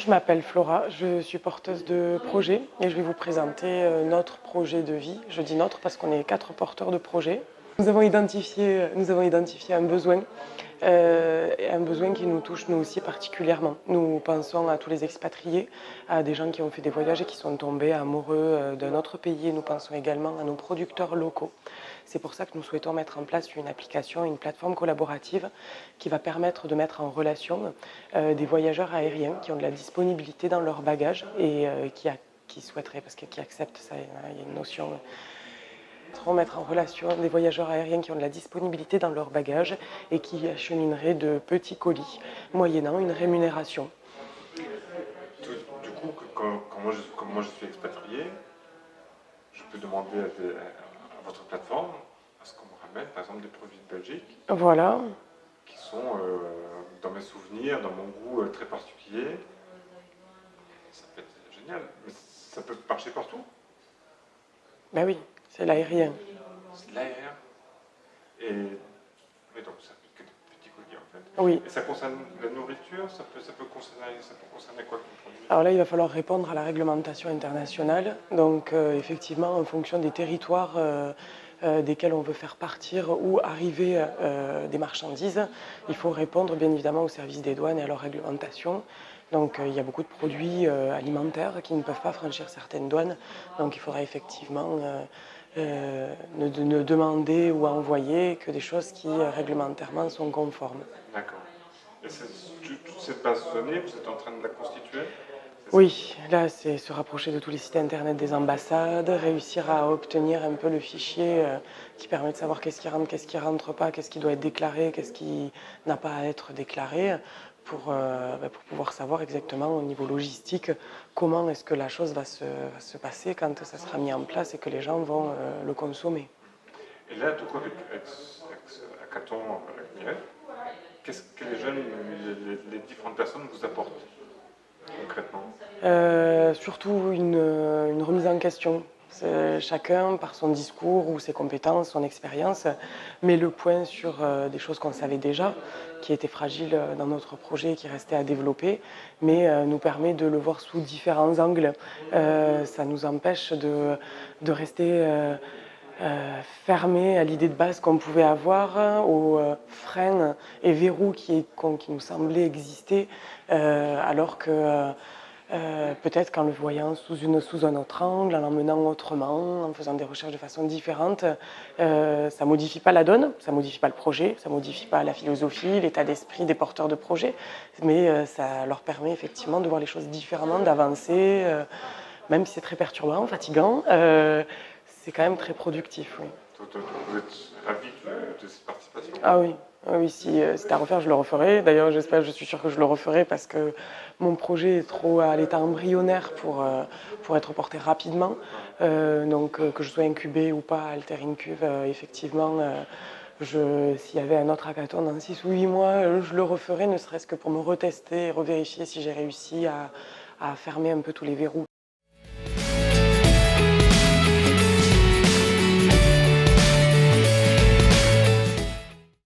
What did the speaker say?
je m'appelle Flora, je suis porteuse de projet et je vais vous présenter notre projet de vie. Je dis notre parce qu'on est 4 porteurs de projet. Nous avons identifié un besoin qui nous touche nous aussi particulièrement. Nous pensons à tous les expatriés, à des gens qui ont fait des voyages et qui sont tombés amoureux d'un autre pays. Et nous pensons également à nos producteurs locaux. C'est pour ça que nous souhaitons mettre en place une application, une plateforme collaborative qui va permettre de mettre en relation des voyageurs aériens qui ont de la disponibilité dans leur bagage et qui souhaiteraient, parce que qui acceptent ça, il y a une notion. Mettre en relation des voyageurs aériens qui ont de la disponibilité dans leur bagage et qui achemineraient de petits colis, moyennant une rémunération. Du coup, comme moi je suis expatrié, je peux demander à votre plateforme à ce qu'on me ramène par exemple des produits de Belgique. Voilà. Qui sont dans mes souvenirs, dans mon goût très particulier. Ça peut être génial, mais ça peut marcher partout. Ben oui, c'est l'aérien. C'est de l'aérien. Et donc ça peut être que des petits colis en fait. Oui. Et ça concerne la nourriture, ça peut concerner quoi comme produit? Alors là, il va falloir répondre à la réglementation internationale. Donc effectivement, en fonction des territoires desquels on veut faire partir ou arriver des marchandises, il faut répondre bien évidemment au service des douanes et à leur réglementation. Donc il y a beaucoup de produits alimentaires qui ne peuvent pas franchir certaines douanes. Donc il faudra effectivement ne demander ou envoyer que des choses qui réglementairement sont conformes. D'accord. Et toute cette base de données, vous êtes en train de la constituer? Oui, là c'est se rapprocher de tous les sites internet des ambassades, réussir à obtenir un peu le fichier qui permet de savoir qu'est-ce qui rentre pas, qu'est-ce qui doit être déclaré, qu'est-ce qui n'a pas à être déclaré, pour pouvoir savoir exactement au niveau logistique comment est-ce que la chose va se passer quand ça sera mis en place et que les gens vont le consommer. Et là, du coup, avec Hackathon actuel, qu'est-ce que les différentes personnes vous apportent concrètement? Surtout une remise en question. Chacun, par son discours ou ses compétences, son expérience, met le point sur des choses qu'on savait déjà, qui étaient fragiles dans notre projet, qui restaient à développer, mais nous permet de le voir sous différents angles. Ça nous empêche de rester fermé à l'idée de base qu'on pouvait avoir, aux freins et verrous qui nous semblaient exister, alors que peut-être qu'en le voyant sous un autre angle, en l'emmenant autrement, en faisant des recherches de façon différente, ça ne modifie pas la donne, ça ne modifie pas le projet, ça ne modifie pas la philosophie, l'état d'esprit des porteurs de projets, mais ça leur permet effectivement de voir les choses différemment, d'avancer, même si c'est très perturbant, fatigant, c'est quand même très productif. Oui. Vous êtes ravi de cette participation? Ah oui. Oui, si c'était à refaire, je le referai. D'ailleurs, je suis sûre que je le referai parce que mon projet est trop à l'état embryonnaire pour être porté rapidement. Donc, que je sois incubé ou pas, Alter Incube, effectivement, s'il y avait un autre hackathon dans 6 ou 8 mois, je le referai, ne serait-ce que pour me retester et revérifier si j'ai réussi à fermer un peu tous les verrous